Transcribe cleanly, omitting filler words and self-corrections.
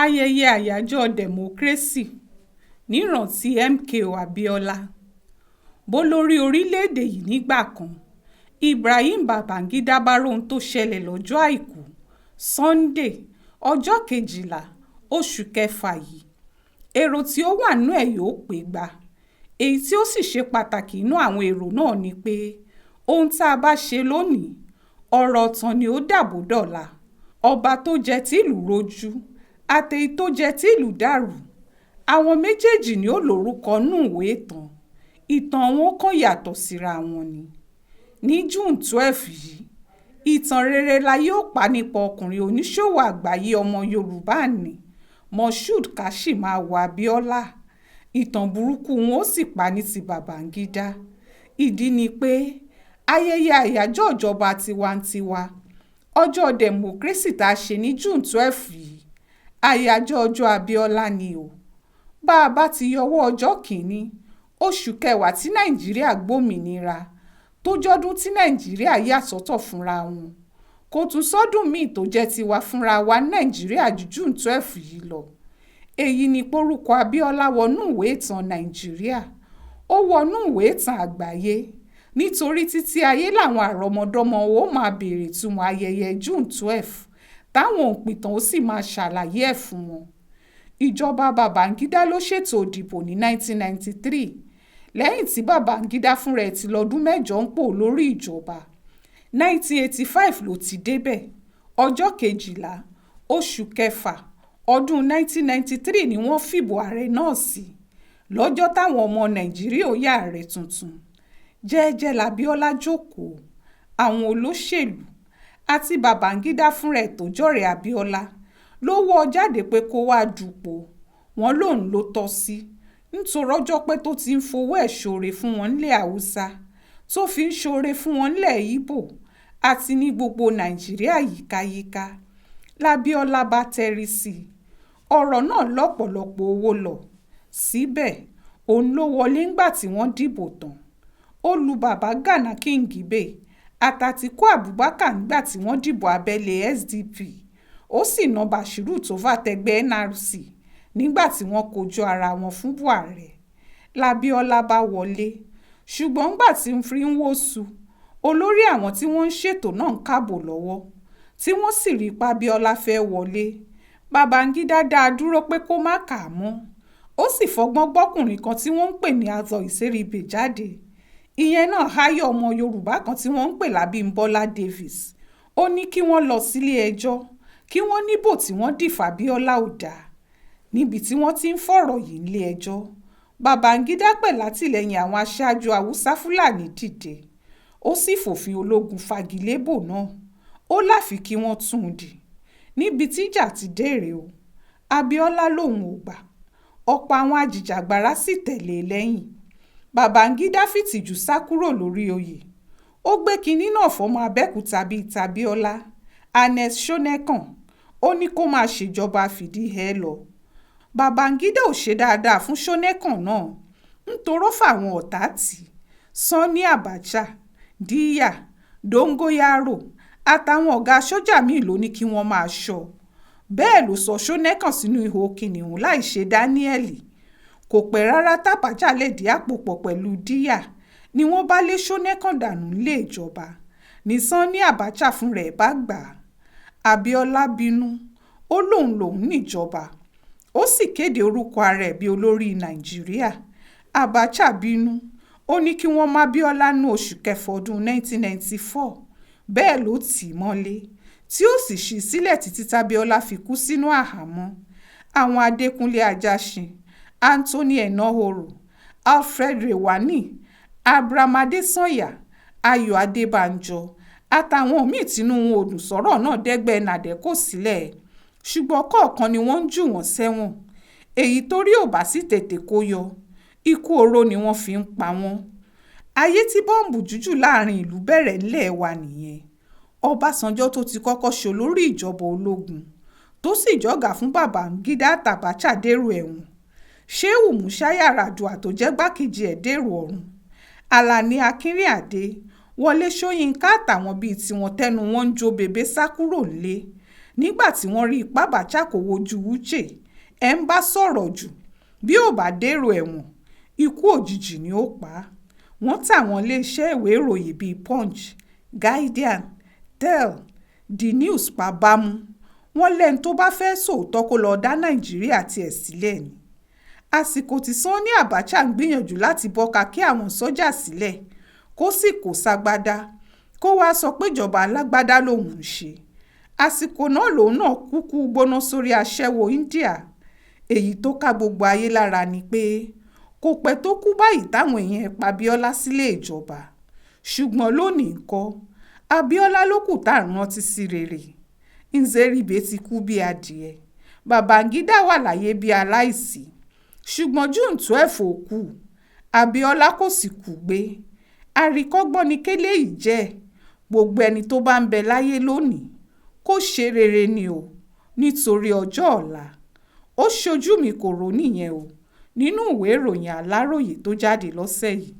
Ayẹyẹ Ayajọ Dẹmokiresi ní Iranti Mko Abiọla. Bólórí orílẹ̀-èdè yìí nígbà kan, Ibrahim Babangida bá rohun tó ṣẹlẹ̀ lọ́jọ́ Àìkú, Sunday, ọjọ́ 12 oṣù kẹfà yìí. Èrò tí ó wà nínú ẹ̀ yóò pé igba. Èyí tí ó sì ṣe pàtàkì nínú àwọn èrò náà ni pé ohun tá a bá ṣe lónìí, ọ̀rọ̀ ọ̀tàn ni ó dàbò dọ̀la. Ọba tó jẹ tí ìlú rojú, àtèyí tó jẹ tí ìlú dàrú. Àwọn méjèèjì ni ó lórúkọ nínú ìwé ìtàn. Ìtàn wọn kàn yàtọ̀ síra wọn ni. Ní June 12 yìí, ìtàn rere la yóò pa nípa ọkùnrin oníṣòwò àgbáyé ọmọ Yorùbá ni Moshood Kashimawo Abiola. Ìtàn burúkú wọn ó sì pa ní ti Babangida. Ìdí ni pé ayẹyẹ àyájọ́ ìjọba tiwantiwa, ọjọ́ democracy tá a ṣe ní June 12 yìí, àyájọ́ ọjọ́ Abiola ni o. Bá a bá ti yọwọ́ ọjọ́ 1 oṣù kẹwàá tí Nàìjíríà gbòmìnira, tó jọ́dún tí Nàìjíríà yà sọ́tọ̀ fúnra wọn, kò tún sọ́dún míì tó jẹ́ tiwa fúnra wa Nàìjíríà ju June 12 yìí lọ. Èyí ni porúkọ Abiola wọnú ìwé ìtàn Nàìjíríà, ó wọnú ìwé ìtàn àgbáyé, nítorí títí ayé làwọn àrọmọdọ́mọ ó máa béèrè ìtumọ̀ ayẹyẹ June 12 táwọn òǹpìtàn ó sì máa ṣàlàyé ẹ̀ fún wọn. Ìjọba Babangida ló ṣètò ìdìbò ní 1993 lẹ́yìn tí Babangida fúnra ẹ̀ ti lọ́dún 8 ń pò lórí ìjọba. 1985 ló ti débẹ̀. Ọjọ́ 12 oṣù kẹfà ọdún 1993 ni wọ́n fìbò ààrẹ náà sí, lọ́jọ́ táwọn ọmọ Nàìjíríà ó yàn ààrẹ tuntun. Jẹ́ẹ́jẹ́ l'Abiola jókòó, àwọn olóṣèlú àti Babangida fúnra ẹ̀ tó jọ̀rẹ́ Abiola ló wọ́ ọ jáde pé kó wá dupò. Wọ́n lòun ló tọ́ sí, nítorí ọjọ́ pé tó ti ń fowó ẹ̀ ṣoore fún wọn nílẹ̀ Haúsá, tó fi ń ṣoore fún wọn nílẹ̀ Ìgbò àti ní gbogbo Nàìjíríà yíkáyíká. L'Abiola bá tẹrí sí i. Ọ̀rọ̀ náà lọ́pọ̀lọpọ̀ owó lọ. Síbẹ̀, òun ló wọlé ńgbà tí wọ́n dìbò tán. Ó lu bàbá Gana Kingibe àtàtìkú Abubakar nígbà tí wọ́n dìbò abẹ́lé SDP. Ó sì na Bashiru tó fà tẹgbẹ́ NRC nígbà tí wọ́n kojú ara wọn fún Buhari. L'Abiola bá wọlé, ṣùgbọ́n nígbà tí ń fi ń wòsù, olórí àwọn tí wọ́n ń ṣètò náà ń kábò lọ́wọ́, tí wọ́n sì rí pa Abiola fẹ́ wọlé. Babangida dá a dúró pé kó má kà á mọ́. Ó sì fọgbọ́n gbọ́kùnrin kan tí wọ́n ń pè ní Azọ Ìsẹ́ríbè jáde. Ìyẹn náà háyọ̀ ọmọ Yorùbá kan tí wọ́n ń pè l'Abímbọ́lá Davis. Ó ní kí wọ́n lọ sílé ẹjọ́, kí wọ́n níbò tí wọ́n dì f'Abiola ò dáa. Níbi tí wọ́n ti ń fọ̀rọ̀ yìí nílé ẹjọ́, Babangida pè látìlẹ́yìn àwọn aṣáájú Haúsá Fúlàní dìde. Ó sì fòfin ológun fagilébò náà. Ó láfi kí wọ́n tún un dì. Níbi tíjà ti dèrè o, Abiola lòun ò gbà. Ọ̀pọ̀ àwọn ajìjàgbara sì tẹ̀lé lẹ́yìn. Babangida fìtìjú sá kúrò lórí oyè. Ó gbé kinní náà fọmọ Abẹ́òkúta bíi t'Abiola, Ernest Shonekan. Ó ní kó máa ṣèjọba fìdí-hẹẹ́ lọ. Babangida ò ṣe dáadáa fún Shonekan náà, nítorí ó fàwọn ọ̀tá tì í. Sani Abacha, Díyà, Dongoyaro àtàwọn ọ̀gá sójà míì ló ní kí wọ́n máa ṣọ́. Bẹ́ẹ̀ ló sọ Shonekan sínú ihò kìnìún láì ṣe Dáníẹ́lì. Kò pẹ́ rárá t'Abacha lè dí àpò pọ̀ pẹ̀lú Díyà ni wọ́n bá lé Shonekan dànù nílé ìjọba. Ní Sani Abacha fúnra ẹ̀ bá gbà á. Abiola bínú, ó lòun níjọba. Ó sì kéde orúkọ ara ẹ̀ bí olórí Nàìjíríà. Abacha bínú, ó ní kí wọ́n má Abiola nú oṣù kẹfà ọdún 1994. Bẹ́ẹ̀ ló tì í mọ́lé, tí ó sì ṣí sílẹ̀ títí t'Abiola fi kú sínú àhámọ́. Àwọn Adékúnlé Ajáṣin, Anthony Enahoro, Alfred Rewani, Abraham Adesanya, Ayọ̀ Adébánjọ àtàwọn míì tínú wọn ò dùn sọ́rọ̀ náà dẹ́gbẹ́ nàdẹ́kò sílẹ̀. Ṣùgbọ́n kọ̀ọ̀kan ni wọ́n ń jù wọ́n sẹ́wọ̀n. Èyí torí ò bá sì tètè kó yọ, ikú oró ni wọ́n fi ń pa wọ́n. Ayé tí bọ́ǹbù jújù láàrin ìlú bẹ̀rẹ̀ nílẹ̀ wa nìyẹn. Ọbásanjọ́ tó ti kọ́kọ́ ṣe olórí ìjọba ológun, tó sì jọ́gà fún Babangida àt'Abacha dèrò ẹ̀wọ̀n. Shehu Musa Yar'Adua tó jẹ́ gbákejì ẹ̀ dèrò ọ̀run. Alani Akinrinade, Wọlé Ṣóyínká àtàwọn bíi tiwọn tẹnu wọn ń jó bèbè sá kúrò nílé. nígbà tí wọ́n rí ipá Abacha kò wojú Uche ẹ̀ ń bá sọ̀rọ̀ jù bí ò bá dèrò ẹ̀wọ̀n ikú òjijì ni ó pa á. Wọ́n tàwọn iléeṣẹ́ ìwé ìròyìn bíi Punch, Guardian, Tel, The News pa bámú. Wọ́n lẹ́ni tó bá fẹ́ sòótọ́ kó lọ dá Nàìjíríà tiẹ̀ sílẹ̀ ni. Àsìkò tí Sanni Abacha ń gbìyànjú láti bọ́ka kí àwọn sójà sílẹ̀ kó sì kó ságbádá kó wáá sọ pé ìjọba alágbádá lòun ń ṣe. Àsìkò náà lòun náà kúkú gbóná sórí aṣẹ́wó India. Èyí tó ká gbogbo ayé lára ni pé kò pẹ́ tó kú báyìí táwọn èèyàn pa Abíọ́lá sílé ìjọba. Ṣùgbọ́n lónìí ńkọ́ Abíọ́lá ló kù tá à ń rántí sí rere. Nzeribe ti kú bí adìẹ. Babangida wà láyé bí aláìsí. Ṣùgbọ́n June 12 ò kú. Abíọ́lá kò sì kú gbé. Àríkọ́gbọ́n ni kélé yìí jẹ́. Gbogbo ẹni tó bá ń bẹ láyé lónìí kó ṣe rere ni o nítorí ọjọ́ ọ̀la. Ó ṣojú mi kò rò nìyẹn o nínú ìwé ìròyìn Aláròyé tó jáde lọ́sẹ̀ yìí.